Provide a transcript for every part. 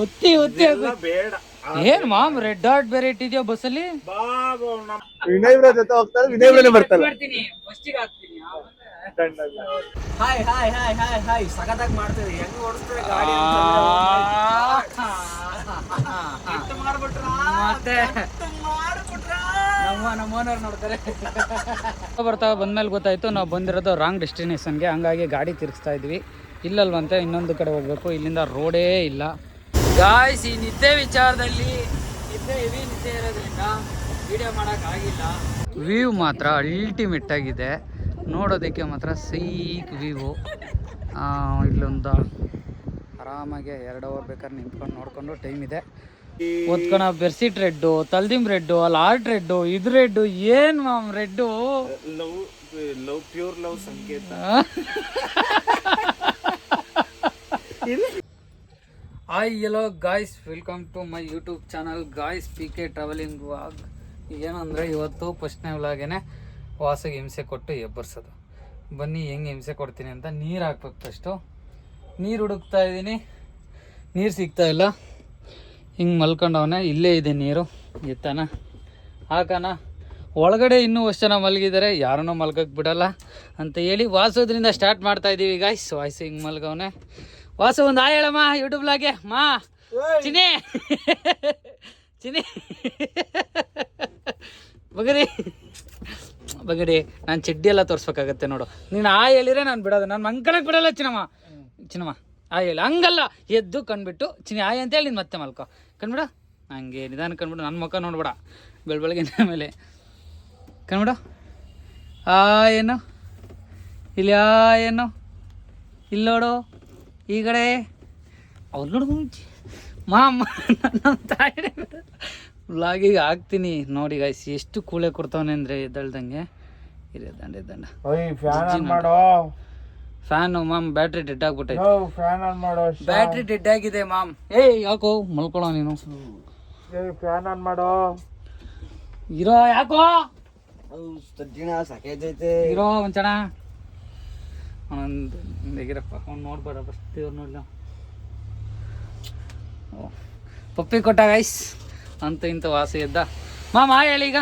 ಒತ್ತಿ ಒತ್ತಿ ಬೇಡ. ಏನ್ ಮಾಮ್ ರೆಡ್ ಡಾಟ್ ಬೇರೆ ಇಟ್ಟಿದ್ಯಾ ಬಸ್ಸಲ್ಲಿ? ವಿನಯ್ ಬ್ರೋ ಜೊತೆ ಹೋಗ್ತಾರೆ, ವಿನಯ್ ಬ್ರೋನೇ ಬರ್ತಾರೆ. Hi hi hi hi hi ಸಖತ್ತಾಗಿ ಮಾಡ್ತೀವಿ. ಹೆಂಗ್ ಓಡಿಸ್ತಾರೆ ಗಾಡಿ ಮತ್ತೆ ನಮ್ಮ ಓನರ್ ನೋಡ್ತಾರೆ. ಬರ್ತಾ ಬಂದ್ಮೇಲೆ ಗೊತ್ತಾಯ್ತು ನಾವು ಬಂದಿರೋದು ರಾಂಗ್ ಡೆಸ್ಟಿನೇಷನ್ಗೆ, ಹಂಗಾಗಿ ಗಾಡಿ ತಿರ್ಗಿಸ್ತಾ ಇದ್ವಿ. ಇಲ್ಲಲ್ವಂತೆ ಇನ್ನೊಂದು ಕಡೆ ಹೋಗ್ಬೇಕು, ಇಲ್ಲಿಂದ ರೋಡೇ ಇಲ್ಲ. ಗಾಯ್ಸ್ ಈ ನಿದ್ದೆ ವಿಚಾರದಲ್ಲಿ ಹೆವಿ ನಿದ್ದೆ ಇರೋದ್ರಿಂದ ವಿಡಿಯೋ ಮಾಡೋಕ್ಕಾಗಿಲ್ಲ. ವ್ಯೂ ಮಾತ್ರ ಅಲ್ಟಿಮೇಟ್ ಆಗಿದೆ, ನೋಡೋದಕ್ಕೆ ಮಾತ್ರ ಸೈಕ್ ವ್ಯೂ. ಇಲ್ಲೊಂದು ಆರಾಮಾಗಿ 2 ಅವರ್ ಬೇಕಾದ್ರೆ ನಿಂತ್ಕೊಂಡು ನೋಡ್ಕೊಂಡು ಟೈಮ್ ಇದೆ. ಓದ್ಕೊಳ ಬೆರ್ಸಿಟ್ ರೆಡ್ಡು, ತಲ್ದಿಮ್ ರೆಡ್ಡು, ಅಲ್ಲಿ ಆರ್ಟ್ ರೆಡ್ಡು, ಇದು ರೆಡ್ಡು, ಏನ್ ಮಾಮ್ ರೆಡ್ಡು? ಲವ್ ಪ್ಯೂರ್ ಲವ್ ಸಂಕೇತ. Hi hello guys, welcome to my YouTube channel guys PK travelling vlog. ಏನಂದರೆ ಇವತ್ತು ಫಸ್ಟ್ನೇ ವ್ಲಾಗೇನೆ ವಾಸಿಗೆ ಹಿಂಸೆ ಕೊಟ್ಟು ಎಬ್ಬರ್ಸೋದು. ಬನ್ನಿ ಹೆಂಗೆ ಹಿಂಸೆ ಕೊಡ್ತೀನಿ ಅಂತ. ನೀರು ಹಾಕ್ಬೇಕು ಫಸ್ಟು. ನೀರು ಹುಡುಕ್ತಾ ಇದ್ದೀನಿ, ನೀರು ಸಿಗ್ತಾ ಇಲ್ಲ. ಹಿಂಗೆ ಮಲ್ಕೊಂಡವನೇ, ಇಲ್ಲೇ ಇದೆ ನೀರು, ಎತ್ತಾನ ಹಾಕೋಣ. ಒಳಗಡೆ ಇನ್ನೂ ಅಷ್ಟು ಜನ ಮಲಗಿದ್ದಾರೆ, ಯಾರನ್ನೂ ಮಲ್ಗಕ್ಕೆ ಬಿಡಲ್ಲ ಅಂತ ಹೇಳಿ ವಾಸೋದ್ರಿಂದ ಸ್ಟಾರ್ಟ್ ಮಾಡ್ತಾ ಇದ್ದೀವಿ ಗಾಯ್ಸ್. ವಾಯ್ಸ್ ಹಿಂಗೆ ಮಲ್ಗವನೆ. ವಾಸು ಒಂದು ಆಯ್ ಹೇಳಮ್ಮ ಯೂಟ್ಯೂಬ್ಲಾಗೆ. ಮಾ ಚಿನಿ ಚಿನಿ ಬಗರಿ ಬಗಡಿ, ನಾನು ಚಡ್ಡಿ ಎಲ್ಲ ತೋರಿಸ್ಬೇಕಾಗತ್ತೆ ನೋಡು. ನೀನು ಹೇಳಿದ್ರೆ ನಾನು ಬಿಡೋದು, ನಾನು ಮಂಕಣಕ್ಕೆ ಬಿಡಲ್ಲ. ಚಿನ್ನಮ್ಮ ಹೇಳಿ ಹಂಗಲ್ಲ, ಎದ್ದು ಕಂಡ್ಬಿಟ್ಟು ಚಿನಿ ಅಂತೇಳಿ ನೀನು ಮತ್ತೆ ಮಲ್ಕೊ. ಕಣ್ಬಿಡ ಹಂಗೆ ನಿಧಾನ ಕಂಡ್ಬಿಡು, ನನ್ನ ಮುಖ ನೋಡ್ಬೇಡ ಬೆಳಗ್ಗೆ ಮೇಲೆ. ಕಣ್ಬಿಡು ಏನು ಇಲ್ಲಿ ಏನು ಇಲ್ಲಿ ನೋಡು, ಈ ಕಡೆ ಅವ್ರು ನೋಡು. ನನ್ನ ತಾಯಿ ವ್ಲಾಗಿಗೆ ಹಾಕ್ತೀನಿ ನೋಡಿ ಗಾಯ್ಸ್. ಎಷ್ಟು ಕೂಳೆ ಕೊಡ್ತಾವನೆ ಅಂದರೆ ಎದ್ದಳ್ದಂಗೆ. ಇರೇ ದಂಡ ಫ್ಯಾನು ಮಾಮ್ ಬ್ಯಾಟ್ರಿ ಡೆಡ್ ಆಗ್ಬಿಟ್ಟೈತೆ. ಬ್ಯಾಟ್ರಿ ಡೆಡ್ ಆಗಿದೆ ಮಾಮ್. ಯಾಕೋ ಮಲ್ಕೊಳ್ಳೋ ನೀನು. ಫ್ಯಾನ್ ಆನ್ ಮಾಡೋ. ಇರೋ ಯಾಕೋ ಸಾಕೈತೈತೆ ಇರೋ ಒಂಚಣ ಹೇಗಿರಪ್ಪ. ಅವ್ನು ನೋಡ್ಬೇಡ ಫಸ್ಟ್, ಇವ್ರು ನೋಡ್ಲ. ಪಪ್ಪಿ ಕೊಟ್ಟ ಗೈಸ್ ಅಂತ ಇಂಥ ವಾಸ ಎದ್ದ. ಮಾಮ ಹೇಳಿ ಈಗ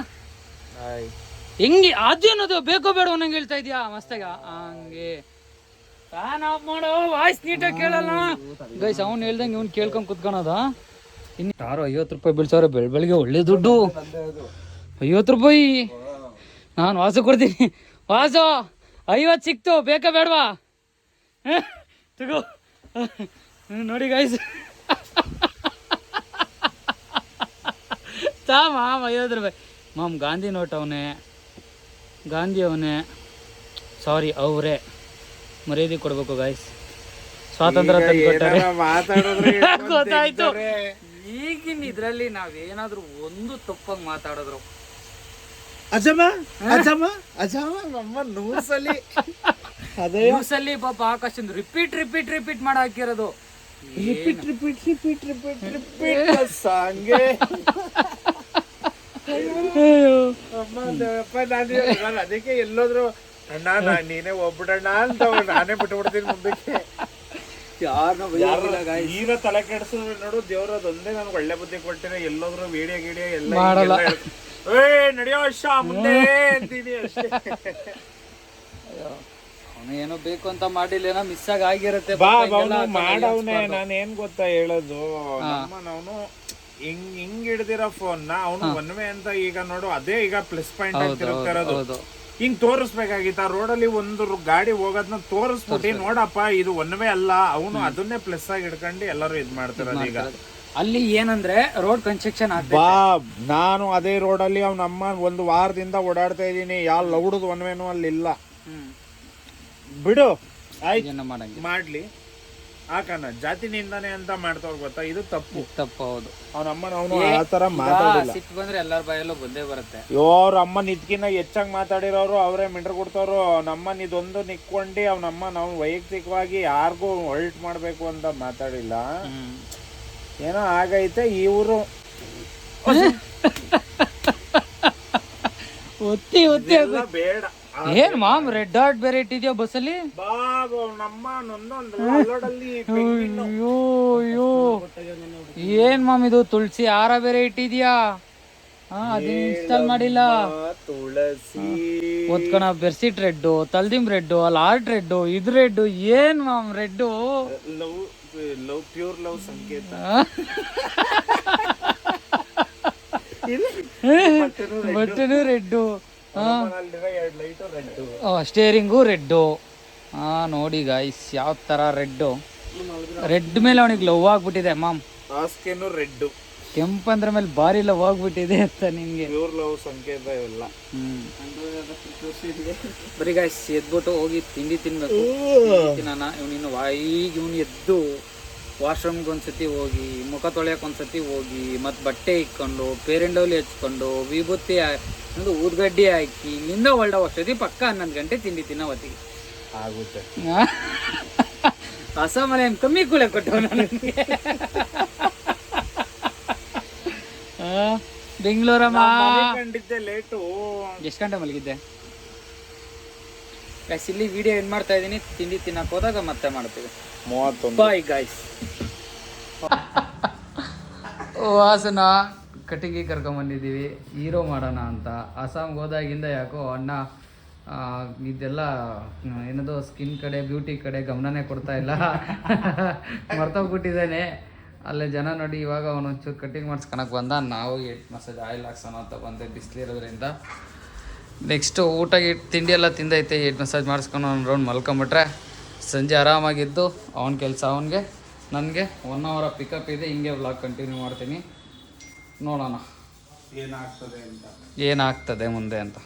ಹೆಂಗೆ ಅದೇನದು ಬೇಕೋ ಬೇಡ ನಂಗೆ ಹೇಳ್ತಾ ಇದೀಯಾ ಮಸ್ತಾಗ. ಹಂಗೆ ಫ್ಯಾನ್ ಆಫ್ ಮಾಡೋ, ವಾಯ್ಸ್ ನೀಟಾಗಿ ಕೇಳಲ್ಲ ಗೈಸ್. ಅವ್ನು ಹೇಳ್ದಂಗೆ ಇವ್ನು ಕೇಳ್ಕೊಂಡು ಕುತ್ಕೊಳೋದ. ಇನ್ನು ಯಾರು 50 ರೂಪಾಯಿ ಬೀಳ್ಸವ್ರೆ ಬೆಳಗ್ಗೆ. ಒಳ್ಳೆ ದುಡ್ಡು 50 ರೂಪಾಯಿ. ನಾನು ವಾಸು ಕೊಡ್ತೀನಿ. ವಾಸು 50 ಸಿಕ್ತು, ಬೇಕಾ ಬೇಡವಾ? ತಗೋ ನೋಡಿ ಗೈಸ್. ಮಾಮ್ 50 ರೂಪಾಯಿ. ಮಾಮ್ ಗಾಂಧಿ ನೋಟ್ ಅವನೇ, ಗಾಂಧಿ ಅವನೇ, ಸಾರಿ ಅವರೇ. ಮರ್ಯಾದೆ ಕೊಡ್ಬೇಕು ಗಾಯ್ಸ್. ಸ್ವಾತಂತ್ರ್ಯ ತಂದುಕೊಟ್ಟಾರೆ ಗೊತ್ತಾಯ್ತು. ಈಗಿನ ಇದ್ರಲ್ಲಿ ನಾವೇನಾದ್ರೂ ಒಂದು ತಪ್ಪಾಗಿ ಮಾತಾಡಿದ್ರು ನ್ಯೂಸಲ್ಲಿ ಪಾಪ ಆಕಾಶ್ ರಿಪೀಟ್ ಮಾಡಿ ಹಾಕಿರೋದು. ಅದಕ್ಕೆ ಎಲ್ಲೋದ್ರು ಅಣ್ಣ ನೀನೇ ಒಬ್ಬಡಣ್ಣ ಅಂತ ನಾನೇ ಬಿಟ್ಬಿಡ್ತೀನಿ ಮುಂದಕ್ಕೆ. ಈಗ ತಲೆ ಕೆಡಿಸಿದ್ರೆ ನೋಡು, ದೇವ್ರ ಅದೊಂದೇ ನನ್ಗೆ ಒಳ್ಳೆ ಬುದ್ಧಿ ಕೊಟ್ಟಿರ. ಎಲ್ಲೋದ್ರು ವಿಡಿಯೋ ಗಿಡಿಯೋ ಎಲ್ಲ ನಡೆಯೋ ಮುಂದೆ ಅಂತೀನಿ ಅಷ್ಟೇ. ಅವನು ಏನೋ ಬೇಕು ಅಂತ ಮಾಡಿಲ್ಲ, ಏನೋ ಮಿಸ್ ಆಗಿರುತ್ತೆ. ಮಾಡವ್ನೆ. ನಾನು ಏನ್ ಗೊತ್ತಾ ಹೇಳೋದು, ಅವನು ಹಿಂಗ್ ಹಿಡ್ದಿರೋ ಫೋನ್ ನ ಅವನು ಒನ್ವೆ ಅಂತ ಈಗ ನೋಡು, ಅದೇ ಈಗ ಪ್ಲಸ್ ಪಾಯಿಂಟ್ ಆಗಿ ತಿರುಗ್ತಾ ಇರೋದು. ಹಿಂಗ್ ತೋರಿಸ್ಬೇಕಾಗಿತ್ತ ರೋಡಲ್ಲಿ ಒಂದು ಗಾಡಿ ಹೋಗೋದನ್ನ ತೋರಿಸ್ಬಿಟ್ಟು ನೋಡಪ್ಪ ಇದು ಒನ್ವೆ ಅಲ್ಲ, ಅವನು ಅದನ್ನೇ ಪ್ಲಸ್ ಆಗಿ ಹಿಡ್ಕೊಂಡು ಎಲ್ಲರೂ ಇದ್ ಮಾಡ್ತಿರೋದು. ಈಗ ಅಲ್ಲಿ ಏನಂದ್ರೆ ರೋಡ್ ಕನ್ಸ್ಟ್ರಕ್ಷನ್ ನಾನು ಅದೇ ರೋಡಲ್ಲಿ ಅವ್ನಮ್ಮ 1 ವಾರದಿಂದ ಓಡಾಡ್ತಾ ಇದೀನಿ. ಯಾವ ಲೌಡದ್ ಒನ್ವೇನು ಅಲ್ಲಿ ಇಲ್ಲ. ಬಿಡು ಆಯ್ತು, ಮಾಡ್ಲಿ ಹಾಕಣ. ಜಾತಿನಿಂದಾನೆ ಅಂತ ಮಾಡ್ತಾವ್ ಗೊತ್ತಾ, ಇದು ತಪ್ಪು. ಹೌದು. ಅವನಮ್ಮನವನು ಆ ತರ ಮಾತಾಡಿಲ್ಲ. ಸಿಟ್ಟು ಬಂದ್ರೆ ಎಲ್ಲರ ಬಾಯಲ್ಲೂ ಬಂದೇ ಬರುತ್ತೆ. ಅವ್ರ ಅಮ್ಮನ ಇದ್ಕಿನ್ನ ಹೆಚ್ಚಾಗಿ ಮಾತಾಡಿರೋರು ಅವರೇ ಮಿಂಡ್ರು ಕೊಡ್ತಾರು. ನಮ್ಮನ್ ಇದೊಂದು ನಿಕ್ಕೊಂಡು ಅವನಮ್ಮ ನಾವು ವೈಯಕ್ತಿಕವಾಗಿ ಯಾರಿಗೂ ಹೊಲ್ಟ್ ಮಾಡ್ಬೇಕು ಅಂತ ಮಾತಾಡಿಲ್ಲ. ಏನೋ ಆಗೈತೆ. ಇವರು ಒತ್ತಿ ಬೇಡ ಏನ್ ಮಾಮ್ ರೆಡ್ ಹಾರ್ಟ್ ಬೇರೆ ಇಟ್ಟಿದ್ಯಾ ಬಸ್ಸಲ್ಲಿ? ಬಾಬು ನಮ್ಮ ನೊಂದೊಂದು ಅಲ್ಲೋಡಲ್ಲಿ ಪೆಂಗಿನ್ನು. ಅಯ್ಯೋ ಅಯ್ಯೋ, ಏನ್ ಮಾಮ್ ಇದು ತುಳಸಿ ಹಾರ ಬೇರೆ ಇಟ್ಟಿದ್ಯಾ? ಅದನ್ನ ಇನ್ಸ್ಟಾಲ್ ಮಾಡಿಲ್ಲ. ತುಳಸಿ ಒತ್ಕೊಣ ಬೆರ್ಸಿಟ್ ರೆಡ್ಡು, ತಲ್ದಿಮ್ ರೆಡ್ಡು, ಅಲ್ಲಿ ಆರ್ಟ್ ರೆಡ್ಡು, ಇದು ರೆಡ್ಡು, ಏನ್ ಮಾಮ್ red? Love love pure love ಸಂಕೇತ. ಬಟ್ಟನು ರೆಡ್ಡು, ಎರಡು ಲೈಟು ರೆಡ್ಡು, ಸ್ಟೇರಿಂಗು ರೆಡ್ಡು. ನೋಡಿ ಗಾಯ್ಸ್ ಯಾವ ಥರ ರೆಡ್ಡು. ರೆಡ್ ಮೇಲೆ ಅವನಿಗೆ ಲವ್ ಆಗ್ಬಿಟ್ಟಿದೆ ಮಾಮ್. ಹಾಸ್ಕೆನು ರೆಡ್ಡು, ಕೆಂಪಂದ್ರ ಮೇಲೆ ಭಾರಿ ಲವ್ ಆಗ್ಬಿಟ್ಟಿದೆ ಅಂತ ನಿಮ್ಗೆ. ಪ್ಯೂರ್ ಲವ್ ಸಂಕೇತ ಇವೆಲ್ಲ. ಬರೀ ಗಾಯ್ಸ್ ಎದ್ಬಿಟ್ಟು ಹೋಗಿ ತಿಂಡಿ ತಿನ್ಬೇಕು. ತಿನ್ನೋಣ. ಇವನು ಎದ್ದು ವಾಶ್ರೂಮ್ಗೆ ಒಂದ್ಸತಿ ಹೋಗಿ, ಮುಖ ತೊಳೆಯಕ್ಕೆ ಒಂದ್ಸತಿ ಹೋಗಿ, ಮತ್ತು ಬಟ್ಟೆ ಇಕ್ಕೊಂಡು, ಪೇರೆಂಡೌಲಿ ಹಚ್ಕೊಂಡು, ವಿಭೂತಿ ಒಂದು ಊದ್ಗಡ್ಡಿ ಹಾಕಿ, ಇಲ್ಲಿಂದ ಹೊಲ್ಡ ಅಷ್ಟೊತ್ತಿ ಪಕ್ಕ 11 ಗಂಟೆ ತಿಂಡಿ ತಿನ್ನೋ ಹೊತ್ತಿಗೆ ಆಗುತ್ತೆ. ಅಸಾಮಲೆ ಕಮ್ಮಿ ಕೂಳೆ ಕೊಟ್ಟು ನನಗೆ. ಬೆಂಗಳೂರಮ್ಮ ಕಂಡಿದ್ದೆ ಲೇಟು. ಎಷ್ಟು ಗಂಟೆ ಮಲಗಿದ್ದೆ? ಗೈಸ್ ಇಲ್ಲಿ ವಿಡಿಯೋ ಏನು ಮಾಡ್ತಾ ಇದ್ದೀನಿ, ತಿಂಡಿ ತಿನ್ನಕ್ಕೆ ಹೋದಾಗ ಮತ್ತೆ ಮಾಡ್ತೀವಿ. 31. Bye guys. ವಾಸನ ಕಟ್ಟಿಗೆ ಕರ್ಕೊಂಬಂದಿದ್ದೀವಿ, ಹೀರೋ ಮಾಡೋಣ ಅಂತ. ಅಸ್ಸಾಂಗೆ ಹೋದಾಗಿಂದ ಯಾಕೋ ಅಣ್ಣ ಇದೆಲ್ಲ ಏನದು ಸ್ಕಿನ್ ಕಡೆ ಬ್ಯೂಟಿ ಕಡೆ ಗಮನನೇ ಕೊಡ್ತಾ ಇಲ್ಲ. ಮರ್ತೋಗ್ಬಿಟ್ಟಿದ್ದಾನೆ. ಅಲ್ಲೇ ಜನ ನೋಡಿ ಇವಾಗ ಅವನೊಂಚೂರು ಕಟ್ಟಿಂಗ್ ಮಾಡಿಸ್ಕೊಳಕ್ಕೆ ಬಂದ. ನಾವು ಹೆಡ್ ಮಸಾಜ್ ಆಯಿಲ್ ಹಾಕ್ಸೋಣ ಅಂತ ಬಂದೆ ಬಿಸಿಲಿರೋದ್ರಿಂದ. ನೆಕ್ಸ್ಟು ಊಟಕ್ಕೆ ತಿಂಡಿ ಎಲ್ಲ ತಿಂದೈತೆ, ಹೆಡ್ ಮಸಾಜ್ ಮಾಡಿಸ್ಕೊಂಡು ಒಂದು ರೌಂಡ್ ಮಲ್ಕೊಂಬಿಟ್ರೆ ಸಂಜೆ ಆರಾಮಾಗಿದ್ದು ಅವನ ಕೆಲಸ ಅವನಿಗೆ, ನನಗೆ 1 hour ಪಿಕಪ್ ಇದೆ. ಹಿಂಗೆ ವ್ಲಾಗ್ ಕಂಟಿನ್ಯೂ ಮಾಡ್ತೀನಿ, ನೋಡೋಣ ಏನಾಗ್ತದೆ ಮುಂದೆ ಅಂತ.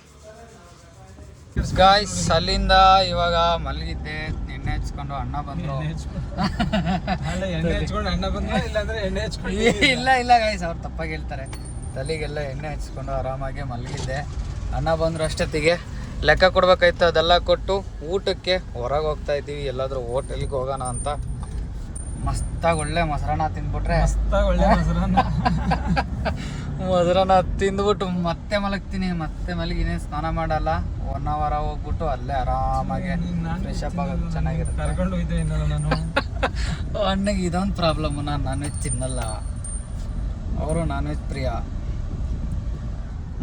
ಗಾಯ್ಸ್ ಅಲ್ಲಿಂದ ಇವಾಗ ಮಲಗಿದ್ದೆ, ಎಣ್ಣೆ ಹಚ್ಕೊಂಡು ಅಣ್ಣ ಬಂದರು. ಇಲ್ಲ ಇಲ್ಲ ಗಾಯ್ಸ್, ಅವ್ರು ತಪ್ಪಾಗಿ ಹೇಳ್ತಾರೆ. ತಲೆಗೆಲ್ಲ ಎಣ್ಣೆ ಹಚ್ಕೊಂಡು ಆರಾಮಾಗಿ ಮಲಗಿದ್ದೆ. ಅಣ್ಣ ಬಂದರು ಅಷ್ಟೊತ್ತಿಗೆ ಲೆಕ್ಕ ಕೊಡ್ಬೇಕಾಯ್ತು, ಅದೆಲ್ಲ ಕೊಟ್ಟು ಊಟಕ್ಕೆ ಹೊರಗೆ ಹೋಗ್ತಾ ಇದ್ದೀವಿ. ಎಲ್ಲಾದರೂ ಹೋಟೆಲ್ಗೆ ಹೋಗೋಣ ಅಂತ. ಮಸ್ತಾಗಿ ಒಳ್ಳೆ ಮೊಸರನ್ನ ತಿಂದ್ಬಿಟ್ರೆ, ಮೊಸರನ್ನ ತಿಂದ್ಬಿಟ್ಟು ಮತ್ತೆ ಮಲಗ್ತೀನಿ. ಮತ್ತೆ ಮಲಗಿನಿ, ಸ್ನಾನ ಮಾಡಲ್ಲ. 1 hour ಹೋಗ್ಬಿಟ್ಟು ಅಲ್ಲೇ ಆರಾಮಾಗಿ ಫ್ರೆಶ್ ಅಪ್ ಆಗೋದು ಚೆನ್ನಾಗಿರುತ್ತೆ. ಅಣ್ಣಗೆ ಇದೊಂದು ಪ್ರಾಬ್ಲಮ್, ನಾನು ನಾನ್ ವೆಜ್ ತಿನ್ನಲ್ಲ, ಅವರು ನಾನ್ ವೆಜ್ ಪ್ರಿಯ.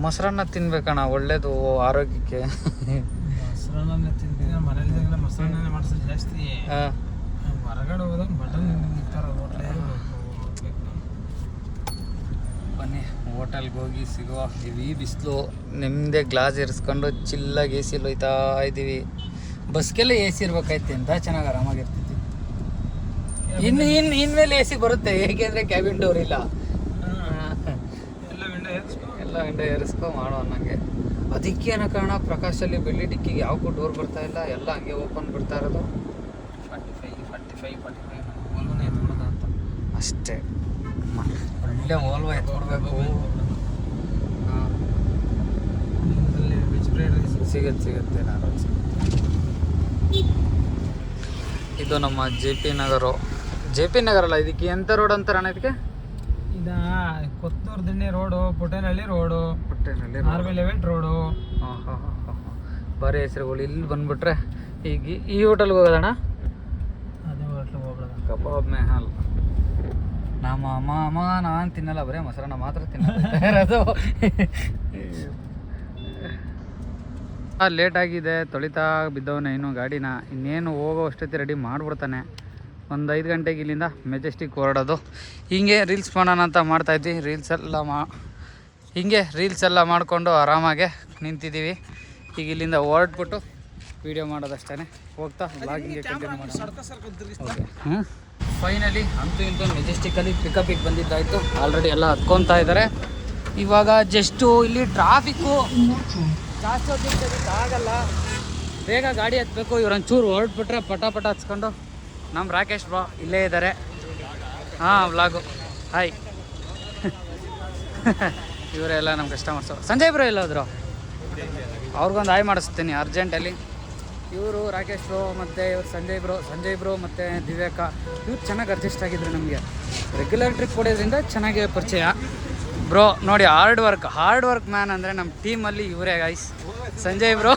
ಮೊಸರನ್ನ ತಿನ್ಬೇಕಣ್ಣ, ಒಳ್ಳೇದು ಆರೋಗ್ಯಕ್ಕೆ. ಹೊರಗಡೆ ಹೋದಾಗ ಬಟನ್ ಬನ್ನಿ ಹೋಟೆಲ್ಗೆ ಹೋಗಿ ಸಿಗುವ. ಹೆವಿ ಬಿಸಿಲು, ನಿಮ್ಮದೇ ಗ್ಲಾಸ್ ಇರಿಸ್ಕೊಂಡು ಚಿಲ್ಲಾಗಿ ಎ ಸಿಲಿ ಹೋಯ್ತಾ ಇದ್ದೀವಿ. ಬಸ್ಗೆಲ್ಲ ಎ ಸಿ ಇರ್ಬೇಕಾಯ್ತು, ಎಂತ ಚೆನ್ನಾಗಿ ಆರಾಮಾಗಿರ್ತೈತಿ. ಇನ್ಮೇಲೆ ಎ ಸಿ ಬರುತ್ತೆ, ಏಕೆಂದರೆ ಕ್ಯಾಬಿನ್ ಡೋರ್ ಇಲ್ಲ. ಎಲ್ಲ ವಿಂಡೋ ಏರಿಸ್ಕೊ ಮಾಡೋ ಅನ್ನಂಗೆ. ಅದಕ್ಕೆ ಏನೋ ಕಾರಣ ಪ್ರಕಾಶಲ್ಲಿ ಬೆಳ್ಳಿ ಡಿಕ್ಕಿಗೆ ಯಾವಕ್ಕೂ ಡೋರ್ ಬರ್ತಾ ಇಲ್ಲ, ಎಲ್ಲ ಹಂಗೆ ಓಪನ್ ಬಿಡ್ತಾ ಇರೋದು. 45 ಅಂತ ಅಷ್ಟೇ. ಒಳ್ಳೆ ಓಲ್ವ ಎತ್ಕೊಡ್ಬೇಕು. ಸಿಗುತ್ತೆ ನಾನು. ಇದು ನಮ್ಮ JP ನಗರ. JP ನಗರ ಅಲ್ಲ, ಇದಕ್ಕೆ ಎಂಥ ರೋಡ್ ಅಂತಾರಣ್ಣ ಇದಕ್ಕೆ? ಕೊತ್ತೂರು ದಿಣ್ಣೆ ರೋಡು, ಪುಟ್ಟೇನಹಳ್ಳಿ ರೋಡು, ಆರ್ವಿ11 ರೋಡು. ಬರೀ ಹೆಸರುಗಳು. ಇಲ್ಲಿ ಬಂದ್ಬಿಟ್ರೆ ಈಗ ಈ ಹೋಟೆಲ್ಗೆ ಹೋಗೋದಣ್ಣ, ಅದೇ ಹೋಟ್ಲಿಗೆ ಹೋಗೋಣ. ಕಬಾಬ್ ಮೆಹಲ್. ನಮ್ಮ ಅಮ್ಮ ನಾನು ತಿನ್ನಲ್ಲ, ಬರೀ ಮೊಸರನ್ನ ಮಾತ್ರ ತಿನ್ನೋದು. ಲೇಟ್ ಆಗಿದೆ, ತೊಳಿತಾ ಬಿದ್ದವನೇ ಇನ್ನೂ ಗಾಡಿನ. ಇನ್ನೇನು ಹೋಗೋ ಅಷ್ಟೊತ್ತಿ ರೆಡಿ ಮಾಡಿಬಿಡ್ತಾನೆ. ಒಂದು 5 ಗಂಟೆಗೆ ಇಲ್ಲಿಂದ ಮೆಜೆಸ್ಟಿಕ್ ಹೊರಡೋದು. ಹಿಂಗೆ ರೀಲ್ಸ್ ಮಾಡೋಣ ಅಂತ ಮಾಡ್ತಾಯಿದ್ವಿ. ರೀಲ್ಸ್ ಎಲ್ಲ ಮಾಡಿಕೊಂಡು ಆರಾಮಾಗೆ ನಿಂತಿದ್ದೀವಿ. ಈಗ ಇಲ್ಲಿಂದ ಹೊರಟ್ಬಿಟ್ಟು ವೀಡಿಯೋ ಮಾಡೋದಷ್ಟೇ. ಹೋಗ್ತಾ ಬ್ಲಾಗಿಂಗ್ ಕಂಟಿನ್ಯೂ ಮಾಡೋಣ. ಫೈನಲಿ ಅಂತೂ ಇಂತೂ ಮೆಜೆಸ್ಟಿಕಲ್ಲಿ ಪಿಕಪಿಗೆ ಬಂದಿದ್ದಾಯಿತು. ಆಲ್ರೆಡಿ ಎಲ್ಲ ಹತ್ಕೊತಾ ಇದ್ದಾರೆ. ಇವಾಗ ಜಸ್ಟು ಇಲ್ಲಿ ಟ್ರಾಫಿಕ್ಕು ಜಾಸ್ತಿ ಹೊತ್ತಿರ್ತದೆ, ಆಗಲ್ಲ. ಬೇಗ ಗಾಡಿ ಹತ್ಬೇಕು. ಇವ್ರೊಂಚೂರು ಹೊರಟ್ಬಿಟ್ರೆ ಪಟ ಹಚ್ಕೊಂಡು ನಮ್ಮ ರಾಕೇಶ್ ಬ್ರೋ ಇಲ್ಲೇ ಇದ್ದಾರೆ. Vlog hi. ಇವರೆಲ್ಲ ನಮ್ಮ ಕಸ್ಟಮರ್ಸು. ಸಂಜಯ್ ಬ್ರೋ ಎಲ್ಲೋದ್ರು, ಅವ್ರಿಗೊಂದು ಹಾಯ್ ಮಾಡಿಸ್ತೀನಿ ಅರ್ಜೆಂಟಲ್ಲಿ. ಇವರು ರಾಕೇಶ್ ಬ್ರೋ ಮತ್ತು ಇವರು ಸಂಜಯ್ ಬ್ರೋ ಮತ್ತು ದಿವ್ಯಾಕ. ಇವ್ರು ಚೆನ್ನಾಗಿ ಅಡ್ಜಸ್ಟ್ ಆಗಿದ್ರು. ನಮಗೆ ರೆಗ್ಯುಲರ್ ಟ್ರಿಪ್ ಕೊಡೋದ್ರಿಂದ ಚೆನ್ನಾಗಿ ಪರಿಚಯ. ಬ್ರೋ ನೋಡಿ ಹಾರ್ಡ್ ವರ್ಕ್ ಮ್ಯಾನ್ ಅಂದರೆ ನಮ್ಮ ಟೀಮಲ್ಲಿ ಇವರೇ ಗೈಸ್. ಸಂಜಯ್ ಬ್ರೋ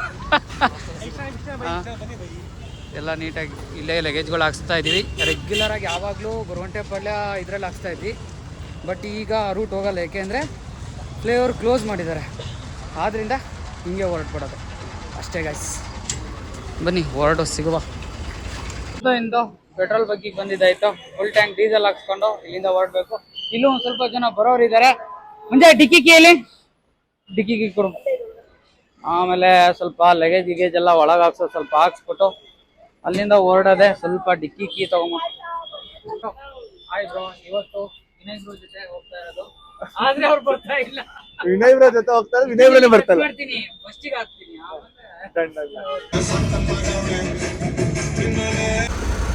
ಎಲ್ಲ ನೀಟಾಗಿ ಇಲ್ಲೇ ಲಗೇಜ್ಗಳು ಹಾಕ್ಸ್ತಾ ಇದ್ದೀವಿ. ರೆಗ್ಯುಲರಾಗಿ ಯಾವಾಗಲೂ ಗೊರವಂಟೆ ಪಲ್ಯ ಇದರಲ್ಲಿ ಹಾಕ್ಸ್ತಾ ಇದ್ವಿ. ಬಟ್ ಈಗ ರೂಟ್ ಹೋಗಲ್ಲ, ಏಕೆಂದರೆ ಫ್ಲೇವರ್ ಕ್ಲೋಸ್ ಮಾಡಿದ್ದಾರೆ. ಆದ್ದರಿಂದ ಹಿಂಗೆ ಹೊರಟ್ಬಿಡೋದು ಅಷ್ಟೇ ಗೈಸ್. ಬನ್ನಿ ಹೊರಟು ಸಿಗುವ. ಇಂದು ಪೆಟ್ರೋಲ್ ಬಗ್ಗಿಗೆ ಬಂದಿದ್ದಾಯ್ತು. ಫುಲ್ ಟ್ಯಾಂಕ್ ಡೀಸೆಲ್ ಹಾಕ್ಸ್ಕೊಂಡು ಇಲ್ಲಿಂದ ಹೊರಡಬೇಕು. ಇಲ್ಲೂ ಒಂದು ಸ್ವಲ್ಪ ಜನ ಬರೋರಿದ್ದಾರೆ. ಮುಂಜೆ ಡಿಕ್ಕಿ ಕೊಡು. ಆಮೇಲೆ ಸ್ವಲ್ಪ ಲಗೇಜ್ ಗಿಗೇಜ್ ಎಲ್ಲ ಒಳಗೆ ಹಾಕ್ಸೋ, ಸ್ವಲ್ಪ ಹಾಕ್ಸ್ಬಿಟ್ಟು ಅಲ್ಲಿಂದ ಹೊರಡೋದೆ. ಸ್ವಲ್ಪ ಡಿಕ್ಕಿ ಕೀ ತಗೊಂಬ. ಹಾಯ್ ಬ್ರೋ, ಇವತ್ತು ವಿನಯ್ ಬ್ರೋ ಜೊತೆ ಹೋಗ್ತಾ ಇರೋದು. ಆದ್ರೆ ಅವ್ರು ಬರ್ತಾ ಇಲ್ಲ. ವಿನಯ್ ಬ್ರೋ ಜೊತೆ ಹೋಗ್ತಾರೆ, ವಿನಯ್ ಬ್ರೋನೇ ಬರ್ತಾರೆ. ಬರ್ತೀನಿ, ಫಸ್ಟಿಗೆ ಹಾಕ್ತೀನಿ.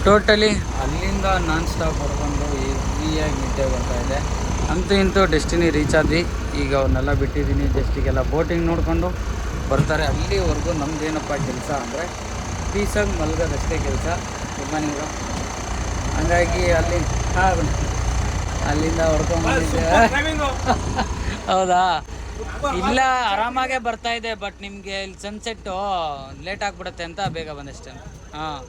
ಟೋಟಲಿ ಅಲ್ಲಿಂದ ನಾನ್ ಸ್ಟಾಪ್ ಹೊಡ್ಕೊಂಡು ಈಸಿಯಾಗಿ ನಿದ್ದೆ ಬರ್ತಾ ಇದೆ. ಅಂತೂ ಇಂತೂ ಡೆಸ್ಟಿನಿ ರೀಚ್ ಆದ್ವಿ. ಈಗ ಅವನ್ನೆಲ್ಲ ಬಿಟ್ಟಿದ್ದೀನಿ. ಜಸ್ಟಿಗೆಲ್ಲ ಬೋಟಿಂಗ್ ನೋಡಿಕೊಂಡು ಬರ್ತಾರೆ. ಅಲ್ಲಿವರೆಗೂ ನಮ್ದೇನಪ್ಪ ಕೆಲಸ ಅಂದರೆ ಪೀಸಾಗಿ ಮಲಗೋದಷ್ಟೇ ಕೆಲಸ. ಇಬ್ಬನಿಗೂ ಹಂಗಾಗಿ ಅಲ್ಲಿಂದ ಹೊಡ್ಕೊಂಡ್ಬಂದಿದ್ದೆ. ಹೌದಾ? ಇಲ್ಲ, ಆರಾಮಾಗೇ ಬರ್ತಾ ಇದೆ. ಬಟ್ ನಿಮಗೆ ಇಲ್ಲಿ ಸನ್ಸೆಟ್ಟು ಲೇಟ್ ಆಗಿಬಿಡುತ್ತೆ ಅಂತ ಬೇಗ ಬಂದಷ್ಟೇ. ಹಾಂ,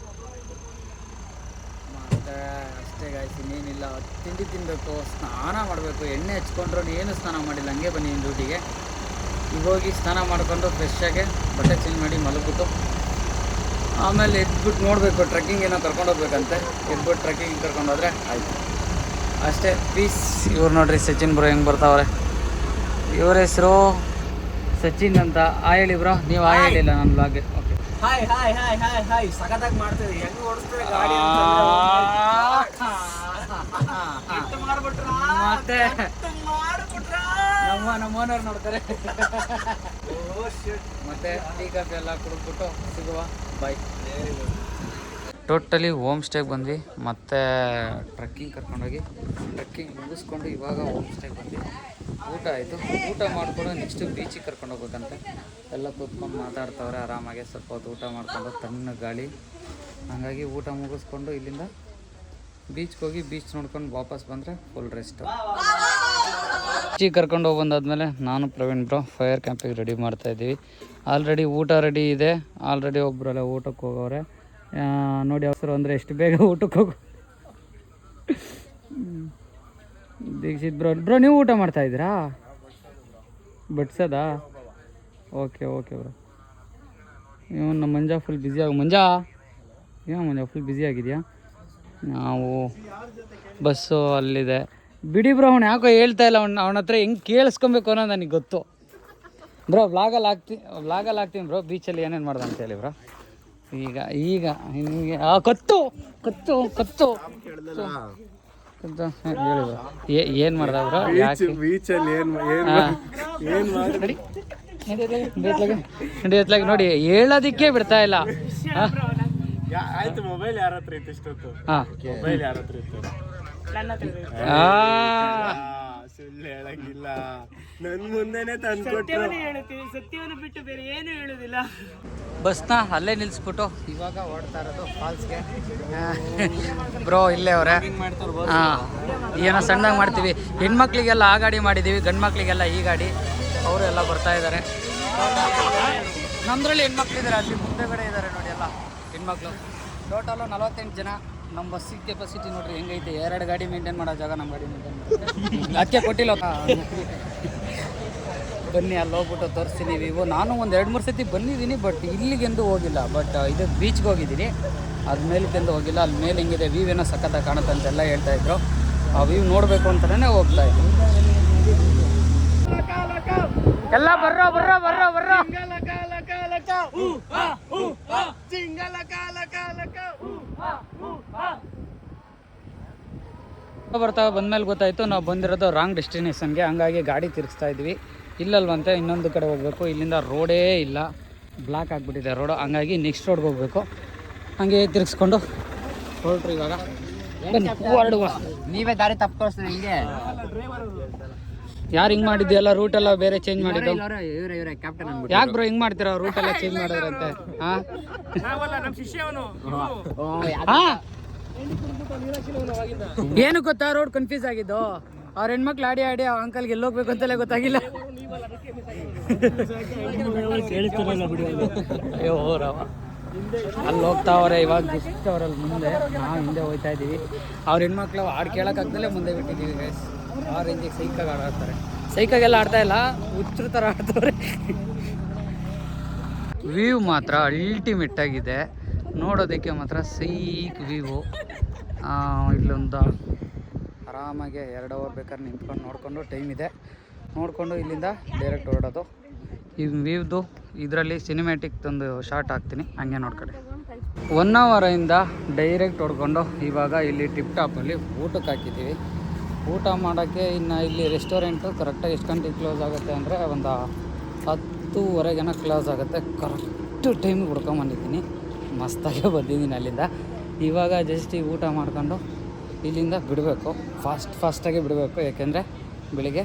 ಮತ್ತು ಅಷ್ಟೇ ಗಾಯ್ತು, ಇನ್ನೇನಿಲ್ಲ. ತಿಂಡಿ ತಿನ್ನಬೇಕು, ಸ್ನಾನ ಮಾಡಬೇಕು. ಎಣ್ಣೆ ಹಚ್ಕೊಂಡ್ರು ಏನು ಸ್ನಾನ ಮಾಡಿಲ್ಲ, ಹಂಗೆ ಬನ್ನಿ ಡ್ಯೂಟಿಗೆ. ಈಗ ಹೋಗಿ ಸ್ನಾನ ಮಾಡಿಕೊಂಡು ಫ್ರೆಶ್ಶಾಗಿ ಬಟ್ಟೆ ಚೇಂಜ್ ಮಾಡಿ ಮಲಗ್ಬಿಟ್ಟು ಆಮೇಲೆ ಎದ್ಬಿಟ್ಟು ನೋಡಬೇಕು, ಟ್ರೆಕ್ಕಿಂಗ್ ಏನೋ ಕರ್ಕೊಂಡೋಗ್ಬೇಕಂತೆ. ಎದ್ಬಿಟ್ಟು ಟ್ರೆಕ್ಕಿಂಗ್ ಕರ್ಕೊಂಡೋದ್ರೆ ಆಯಿತು ಅಷ್ಟೇ. ಪೀಸ್. ಇವ್ರು ನೋಡ್ರಿ ಸಚಿನ್ ಬ್ರೋ ಹೆಂಗೆ ಬರ್ತಾವ್ರೆ. ಇವ್ರ ಹೆಸರು ಸಚಿನ್ ಅಂತ. ಹೇಳಿ ಬ್ರೋ, ನೀವು ಹೇಳಿಲ್ಲ ನನ್ನ ಬ್ಲಾಗ್ಗೆ. Okay, hi hi hi hi hi ಸಖತ್ತಾಗಿ ಮಾಡ್ತೀವಿ. ಹೆಂಗ್ ಓಡಿಸ್ತೀವಿ ಗಾಡಿ ಮತ್ತೆ ನಮ್ಮ ಓನರ್ ನೋಡ್ತಾರೆ. ಮತ್ತೆ ಟೀ ಕಾಫಿ ಎಲ್ಲ ಕುಡಿದ್ಬಿಟ್ಟು ಸಿಗುವ. ಬಾಯ್. ಟೋಟಲಿ ಹೋಮ್ ಸ್ಟೇಗೆ ಬಂದ್ವಿ. ಮತ್ತೆ ಟ್ರೆಕ್ಕಿಂಗ್ ಕರ್ಕೊಂಡೋಗಿ ಟ್ರೆಕ್ಕಿಂಗ್ ಮುಗಿಸ್ಕೊಂಡು ಇವಾಗ ಹೋಮ್ ಸ್ಟೇಗೆ ಬಂದ್ವಿ. ಊಟ ಆಯಿತು. ಊಟ ಮಾಡಿಕೊಂಡು ನೆಕ್ಸ್ಟು ಬೀಚಿಗೆ ಕರ್ಕೊಂಡು ಹೋಗ್ಬೇಕಂತೆ. ಎಲ್ಲ ಕೂತ್ಕೊಂಡು ಮಾತಾಡ್ತವ್ರೆ ಆರಾಮಾಗೆ. ಸ್ವಲ್ಪ ಹೊತ್ತು ಊಟ ಮಾಡಿಕೊಂಡು ತಣ್ಣ ಗಾಳಿ. ಹಾಗಾಗಿ ಊಟ ಮುಗಿಸ್ಕೊಂಡು ಇಲ್ಲಿಂದ ಬೀಚ್ಗೆ ಹೋಗಿ ಬೀಚ್ ನೋಡ್ಕೊಂಡು ವಾಪಸ್ ಬಂದರೆ ಫುಲ್ ರೆಸ್ಟು. ಬೀಚಿಗೆ ಕರ್ಕೊಂಡು ಹೋಗಿ ಬಂದಾದ್ಮೇಲೆ ನಾನು ಪ್ರವೀಣ್ ಬ್ರೋ ಫೈರ್ ಕ್ಯಾಂಪಿಗೆ ರೆಡಿ ಮಾಡ್ತಾಯಿದ್ದೀವಿ. ಆಲ್ರೆಡಿ ಊಟ ರೆಡಿ ಇದೆ. ಆಲ್ರೆಡಿ ಒಬ್ಬರೆಲ್ಲ ಊಟಕ್ಕೆ ಹೋಗೋರೆ. ನೋಡಿ ಅವಸರ ಅಂದರೆ ಎಷ್ಟು ಬೇಗ ಊಟಕ್ಕೆ ಹೋಗು. ದೀಕ್ಷಿತ್ ಬ್ರೋ ನೀವು ಊಟ ಮಾಡ್ತಾಯಿದ್ದೀರಾ? ಬಡ್ಸೋದಾ? Okay bro. ಇವನು ನಮ್ಮ Manja full busy Manja full busy ಆಗಿದೆಯಾ? ನಾವು ಬಸ್ಸು ಅಲ್ಲಿದೆ. ಬಿಡಿ ಬ್ರೋ, ಅವ್ನು ಯಾಕೋ ಹೇಳ್ತಾ ಇಲ್ಲ. ಅವನ ಹತ್ರ ಹೆಂಗೆ ಕೇಳಿಸ್ಕೊಬೇಕು ಅನ್ನೋದು ನನಗೆ ಗೊತ್ತು ಬ್ರೋ. ವ್ಲಾಗಲ್ಲಿ ಹಾಕ್ತೀನಿ ಬ್ರೋ, ಬೀಚಲ್ಲಿ ಏನೇನು ಮಾಡ್ದೆ ಅಂತೇಳಿ ಬ್ರೋ. ಈಗ ನಿಮಗೆ ಕತ್ತು ಹೇಳಿ ಬ್ರೋ, ಏನು ಮಾಡ್ದ ಬ್ರೋ? ನಡಿ ನೋಡಿ, ಹೇಳೋದಕ್ಕೆ ಬಿಡ್ತಾ ಇಲ್ಲ. ಆಯ್ತು, ಮೊಬೈಲ್ ಯಾರ ಹತ್ರ ಇತ್ತು ಇಷ್ಟೊತ್ತು? ಮೊಬೈಲ್ ಯಾರ ಹತ್ರ ಇತ್ತು? ಸುಳ್ಳು ಹೇಳಂಗಿಲ್ಲ, ನನ್ ಮುಂದೆನೆ ತಂದ್ಕೊಟ್ರು. ಸತ್ಯವನ್ನು ಬಿಟ್ಟು ಬೇರೆ ಏನು ಹೇಳುದಿಲ್ಲ. ಬಸ್ನ ಅಲ್ಲೇ ನಿಲ್ಲಿಸ್ಬಿಟ್ಟು ಇವಾಗ ಓಡ್ತಾ ಇರೋದು ಫಾಲ್ಸ್ಗೆ. ಬ್ರೋ ಇಲ್ಲೇ ಅವರೇ. ಏನೋ ಸಣ್ಣದಾಗಿ ಮಾಡ್ತೀವಿ. ಹೆಣ್ಮಕ್ಳಿಗೆಲ್ಲ ಆ ಗಾಡಿ ಮಾಡಿದ್ದೀವಿ, ಗಂಡು ಮಕ್ಳಿಗೆಲ್ಲ ಈ ಗಾಡಿ. ಅವರು ಎಲ್ಲ ಬರ್ತಾ ಇದ್ದಾರೆ. ನಮ್ಮದ್ರಲ್ಲಿ ಹೆಣ್ಮಕ್ಳಿದ್ದಾರೆ, ಅಲ್ಲಿ ಮುಂದೆಗಡೆ ಇದ್ದಾರೆ ನೋಡಿ ಎಲ್ಲ ಹೆಣ್ಮಕ್ಳು. ಟೋಟಲು 48 ಜನ. ನಮ್ಮ ಬಸ್ಸಿಗೆ ಕೆಪಾಸಿಟಿ ನೋಡ್ರಿ ಹೆಂಗೈತೆ. 2 ಗಾಡಿ ಮೇಂಟೈನ್ ಮಾಡೋ ಜಾಗ ನಮ್ಮ ಗಾಡಿ ಮೇಂಟೈನ್ ಮಾಡೋದು ಅದಕ್ಕೆ ಕೊಟ್ಟಿಲ್ಲ. ಬನ್ನಿ ಅಲ್ಲಿ ಹೋಗ್ಬಿಟ್ಟು ತೋರಿಸ್ತೀನಿ. ವಿವೋ ನಾನು ಒಂದು 2-3 ಸತಿ ಬಂದಿದ್ದೀನಿ, ಬಟ್ ಇಲ್ಲಿಗೆಂದು ಹೋಗಿಲ್ಲ. ಬಟ್ ಇದು ಬೀಚ್ಗೆ ಹೋಗಿದ್ದೀನಿ, ಅದು ಮೇಲಕ್ಕೆಂದು ಹೋಗಿಲ್ಲ. ಅಲ್ಲಿ ಮೇಲೆ ಹಿಂಗಿದೆ ವ್ಯೂ ಏನೋ ಸಖತ್ತಾಗಿ ಕಾಣುತ್ತೆ ಅಂತೆಲ್ಲ ಹೇಳ್ತಾಯಿದ್ರು. ಆ ವ್ಯೂ ನೋಡಬೇಕು ಅಂತಲೇ ಹೋಗ್ತಾ ಇದ್ವಿ. ಎಲ್ಲ ಬರ್ರೋ ಬರ್ತಾ ಬಂದಮೇಲೆ ಗೊತ್ತಾಯಿತು ನಾವು ಬಂದಿರೋದು ರಾಂಗ್ ಡೆಸ್ಟಿನೇಷನ್ಗೆ. ಹಂಗಾಗಿ ಗಾಡಿ ತಿರುಗಿಸ್ತಾ ಇದ್ವಿ. ಇಲ್ಲಲ್ವಂತೆ ಇನ್ನೊಂದು ಕಡೆ ಹೋಗಬೇಕು. ಇಲ್ಲಿಂದ ರೋಡೇ ಇಲ್ಲ, ಬ್ಲಾಕ್ ಆಗಿಬಿಟ್ಟಿದೆ ರೋಡು. ಹಂಗಾಗಿ ನೆಕ್ಸ್ಟ್ ರೋಡ್ಗೆ ಹೋಗಬೇಕು. ಹಾಗೆ ತಿರುಗಿಸ್ಕೊಂಡು ಹೊರಟ್ರು. ಇವಾಗ ಹೊರಡುವ. ನೀವೇ ದಾರಿ ತಪ್ಪಿಸ್ತೀನಿ ಹಿಂಗೆ. ಯಾರು ಹಿಂಗೆ ಮಾಡಿದ್ದೆ? ಎಲ್ಲ ರೂಟೆಲ್ಲ ಬೇರೆ ಚೇಂಜ್ ಮಾಡಿದ್ದು. ಇವರೇ ಕ್ಯಾಪ್ಟನ್ ಅನ್ಬಿಟ್ಟು. ಯಾಕೆ ಬ್ರೋ ಹಿಂಗೆ ಮಾಡ್ತೀರಾ? ರೂಟೆಲ್ಲ ಚೇಂಜ್ ಮಾಡೋದ್ರಂತೆ. ಏನು ಗೊತ್ತಾ ರೋಡ್ ಕನ್ಫ್ಯೂಸ್ ಆಗಿದ್ದು? ಅವ್ರ ಹೆಣ್ಮಕ್ಳು ಆಡಿ ಆಡಿ ಆ ಅಂಕಲ್ಗೆ ಎಲ್ಲೋಗ್ಬೇಕು ಅಂತಲೇ ಗೊತ್ತಾಗಿಲ್ಲ. ಅಯ್ಯೋ ರಾಮ, ಅಲ್ಲಿ ಹೋಗ್ತಾವ್ರೆ ಇವಾಗ ಜಸ್ಟ್ ಅವರಲ್ಲಿ ಮುಂದೆ, ನಾವು ಹಿಂದೆ ಹೋಗ್ತಾ ಇದ್ದೀವಿ. ಅವ್ರ ಹೆಣ್ಮಕ್ಳು ಹಾಡು ಕೇಳೋಕ್ಕಾಗ್ದಲೇ ಮುಂದೆ ಬಿಟ್ಟಿದ್ದೀವಿ ಗೈಸ್. ಆ ರೇಂಜಿಗೆ ಸೈಕಾಗಿ ಆಡ್ತಾರೆ. ಸೈಕಾಗೆಲ್ಲ ಆಡ್ತಾ ಇಲ್ಲ, ಹುಚ್ಚರ ಥರ ಆಡ್ತವ್ರೆ. ವ್ಯೂ ಮಾತ್ರ ಅಲ್ಟಿಮೇಟ್ ಆಗಿದೆ, ನೋಡೋದಕ್ಕೆ ಮಾತ್ರ ಸೈಕ್ ವ್ಯೂ. ಇಲ್ಲೊಂದು ಆರಾಮಾಗಿ 2 ಅವರ್ ಬೇಕಾದ್ರೆ ನಿಂತ್ಕೊಂಡು ನೋಡಿಕೊಂಡು, ಟೈಮ್ ಇದೆ ನೋಡಿಕೊಂಡು ಇಲ್ಲಿಂದ ಡೈರೆಕ್ಟ್ ಹೊರಡೋದು. ಈ ವ್ಯೂದು ಇದರಲ್ಲಿ ಸಿನಿಮ್ಯಾಟಿಕ್ ತಂದು ಶಾರ್ಟ್ ಹಾಕ್ತೀನಿ, ಹಂಗೆ ನೋಡ್ಕೊಳ್ಳಿ. 1 ಅವರಿಂದ ಡೈರೆಕ್ಟ್ ಹೊಡ್ಕೊಂಡು ಇವಾಗ ಇಲ್ಲಿ ಟಿಪ್ ಟಾಪಲ್ಲಿ ಊಟಕ್ಕೆ ಹಾಕಿದ್ದೀವಿ. ಊಟ ಮಾಡೋಕ್ಕೆ ಇನ್ನು ಇಲ್ಲಿ ರೆಸ್ಟೋರೆಂಟು ಕರೆಕ್ಟಾಗಿ ಎಷ್ಟು ಗಂಟೆಗೆ ಕ್ಲೋಸ್ ಆಗುತ್ತೆ ಅಂದರೆ ಒಂದು 10:30 ಕ್ಲೋಸ್ ಆಗುತ್ತೆ. ಕರೆಕ್ಟು ಟೈಮಿಗೆ ಹುಡ್ಕೊಂಬಂದಿದ್ದೀನಿ, ಮಸ್ತಾಗೆ ಬಂದಿದ್ದೀನಿ ಅಲ್ಲಿಂದ. ಇವಾಗ ಜಸ್ಟ್ ಈ ಊಟ ಮಾಡ್ಕೊಂಡು ಇಲ್ಲಿಂದ ಬಿಡಬೇಕು, ಫಾಸ್ಟಾಗಿ ಬಿಡಬೇಕು, ಯಾಕೆಂದರೆ ಬೆಳಿಗ್ಗೆ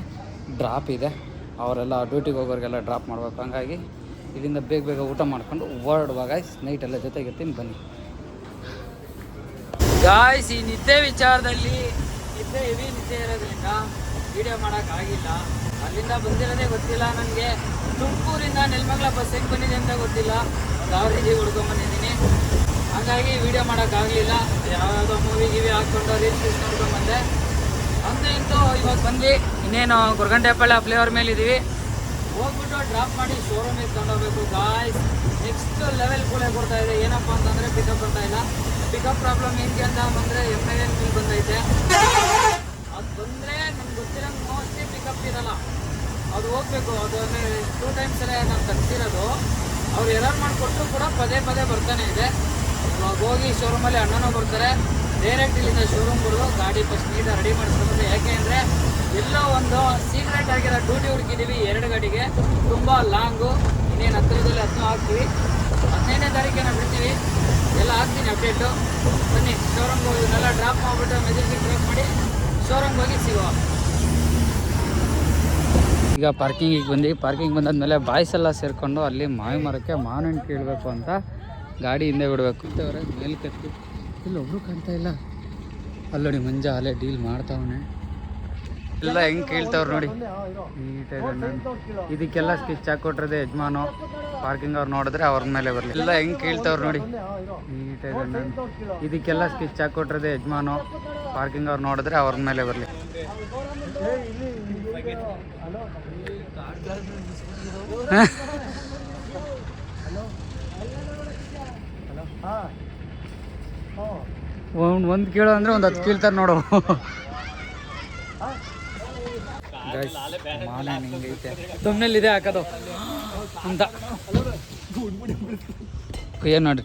ಡ್ರಾಪ್ ಇದೆ, ಅವರೆಲ್ಲ ಡ್ಯೂಟಿಗೆ ಹೋಗೋರಿಗೆಲ್ಲ ಡ್ರಾಪ್ ಮಾಡಬೇಕು. ಹಂಗಾಗಿ ಇಲ್ಲಿಂದ ಬೇಗ ಊಟ ಮಾಡ್ಕೊಂಡು ಹೊರಡುವ ಗಾಯ್ಸ್. ನೈಟೆಲ್ಲ ಜೊತೆಗಿರ್ತೀನಿ, ಬನ್ನಿ ಗಾಯ್ಸ್. ಈ ನಿದ್ದೆ ವಿಚಾರದಲ್ಲಿ ಹೆವಿ ನಿದ್ದೆ ಇರೋದ್ರಿಂದ ವೀಡಿಯೋ ಮಾಡೋಕ್ಕಾಗಿಲ್ಲ. ಅಲ್ಲಿಂದ ಬಂದಿರೋದೇ ಗೊತ್ತಿಲ್ಲ ನನಗೆ. ತುಮಕೂರಿಂದ ನೆಲಮಂಗಲ ಬಸ್ ಹೆಂಗೆ ಬಂದಿದೆ ಅಂತ ಗೊತ್ತಿಲ್ಲ, ಯಾವ ರೀತಿ ಹುಡ್ಕೊಂಬಂದಿದ್ದೀನಿ. ಹಾಗಾಗಿ ವೀಡಿಯೋ ಮಾಡೋಕ್ಕಾಗಲಿಲ್ಲ. ಯಾವುದೋ ಮೂವಿ ಹಾಕ್ಕೊಂಡು ರೀಲ್ಸ್ ನೋಡ್ಕೊಂಬಂದೆ. ಅಂತೂ ಇಂತೂ ಇವಾಗ ಬಂದು ಇನ್ನೇನು ಗೊರಗುಂಟೆಪಾಳ್ಯ ಫ್ಲೇವರ್ ಮೇಲೆ ಇದ್ದೀವಿ. ಹೋಗ್ಬಿಟ್ಟು ಡ್ರಾಪ್ ಮಾಡಿ ಶೋರೂಮಿಗೆ ತಗೊಂಡೋಗ್ಬೇಕು ಗಾಯ್ಸ್. ನೆಕ್ಸ್ಟ್ ಲೆವೆಲ್ ಕೂಡ ಕೊಡ್ತಾ ಇದೆ. ಏನಪ್ಪ ಅಂತಂದರೆ ಪಿಕಪ್ ಬರ್ತಾ ಇಲ್ಲ. ಪಿಕಪ್ ಪ್ರಾಬ್ಲಮ್ ಹೆಂಗೆ ಅಂತ ಬಂದರೆ MIN ಬಿಲ್ ಬಂದೈತೆ. ಅದು ಬಂದರೆ ನಮ್ಗೆ ಗೊತ್ತಿರೋಂಗೆ ಮೋಸ್ಟ್ಲಿ ಪಿಕಪ್ ಇರೋಲ್ಲ, ಅದು ಹೋಗಬೇಕು. ಅದು 2 ಟೈಮ್ಸ್ ನಾನು ತಗ್ಸಿರೋದು. ಅವ್ರು ಎರರ್ ಮಾಡಿಕೊಟ್ರು ಕೂಡ ಪದೇ ಬರ್ತಾನೆ ಇದೆ. ಇವಾಗ ಹೋಗಿ ಶೋರೂಮಲ್ಲಿ ಅಣ್ಣನೂ ಬರ್ತಾರೆ. ಡೈರೆಕ್ಟ್ ಇಲ್ಲಿಂದ ಶೋರೂಮ್ ಬರೋದು, ಗಾಡಿ ಫಸ್ಟ್ ನೀಟಾಗಿ ರೆಡಿ ಮಾಡಿಸ್ಕೊಂಡು. ಯಾಕೆ ಅಂದರೆ ಎಲ್ಲೋ ಒಂದು ಸೀಕ್ರೆಟ್ ಆಗಿರೋ ಡ್ಯೂಟಿ ಹುಡುಕಿದ್ದೀವಿ 2 ಗಾಡಿಗೆ, ತುಂಬ ಲಾಂಗು. ಇನ್ನೇನು ಹತ್ತಿರದಲ್ಲಿ 10 ಹಾಕ್ತೀವಿ, 15ನೇ ತಾರೀಕಿನ ಬಿಡ್ತೀವಿ. ಎಲ್ಲ ಹಾಕ್ತೀನಿ ಅಪ್ಡೇಟು. ಬನ್ನಿ ಶೋರೂಮ್ಗೆ ಹೋಗಿ ಇದನ್ನೆಲ್ಲ ಡ್ರಾಪ್ ಮಾಡಿಬಿಟ್ಟು ಮೆಜೆಸ್ಟಿಕ್ ಡ್ರಾಪ್ ಮಾಡಿ ಶೋರೂಮ್ಗೆ ಹೋಗಿ ಸಿಗುವ. ಈಗ ಪಾರ್ಕಿಂಗಿಗೆ ಬಂದು ಬಂದಾದ್ಮೇಲೆ ಬಾಯ್ಸ್ ಎಲ್ಲ ಸೇರಿಕೊಂಡು ಅಲ್ಲಿ ಮಾವಿ ಮರಕ್ಕೆ ಮಾವಿನ ಕೀಳಬೇಕು ಅಂತ ಗಾಡಿ ಹಿಂದೆ ಬಿಡಬೇಕು. ಅವ್ರೆ ಮೇಲೆ ಕತ್ತಿ ಇಲ್ಲ, ಒಬ್ರು ಕಾಣ್ತಾ ಇಲ್ಲ. ಅಲ್ಲೋಡಿ ಮಂಜ ಅಲ್ಲೇ ಡೀಲ್ ಮಾಡ್ತಾವನೆ. ಎಲ್ಲ ಹೆಂಗೆ ಕೇಳ್ತಾವ್ರು ನೋಡಿ ನೀಟಾಗಿ. ಇದಕ್ಕೆಲ್ಲ ಸ್ಕೆಚ್ ಹಾಕೊಟ್ರದೆ ಯಜಮಾನು. ಪಾರ್ಕಿಂಗ್ ಅವ್ರು ನೋಡಿದ್ರೆ ಅವ್ರ ಮೇಲೆ ಬರಲಿ. ಎಲ್ಲ ಹೆಂಗೆ ಕೇಳ್ತಾವ್ರು ನೋಡಿ ನೀಟಾಗಿ. ಇದಕ್ಕೆಲ್ಲ ಸ್ಕೆಚ್ ಹಾಕೊಟ್ರದೆ ಯಜಮಾನು. ಪಾರ್ಕಿಂಗ್ ಅವ್ರು ನೋಡಿದ್ರೆ ಅವ್ರ ಮೇಲೆ ಬರಲಿ. ಒಂದು ಕೇಳೋ ಅಂದರೆ ಒಂದು 10 ಕೇಳ್ತಾರೆ ನೋಡು. ಮಾಲೆ ಹಿಂಗೈತೆ, ತುಮ್ನಲ್ಲಿದೆ ಹಾಕೋದು ಅಂತ ಏನು ನೋಡಿ.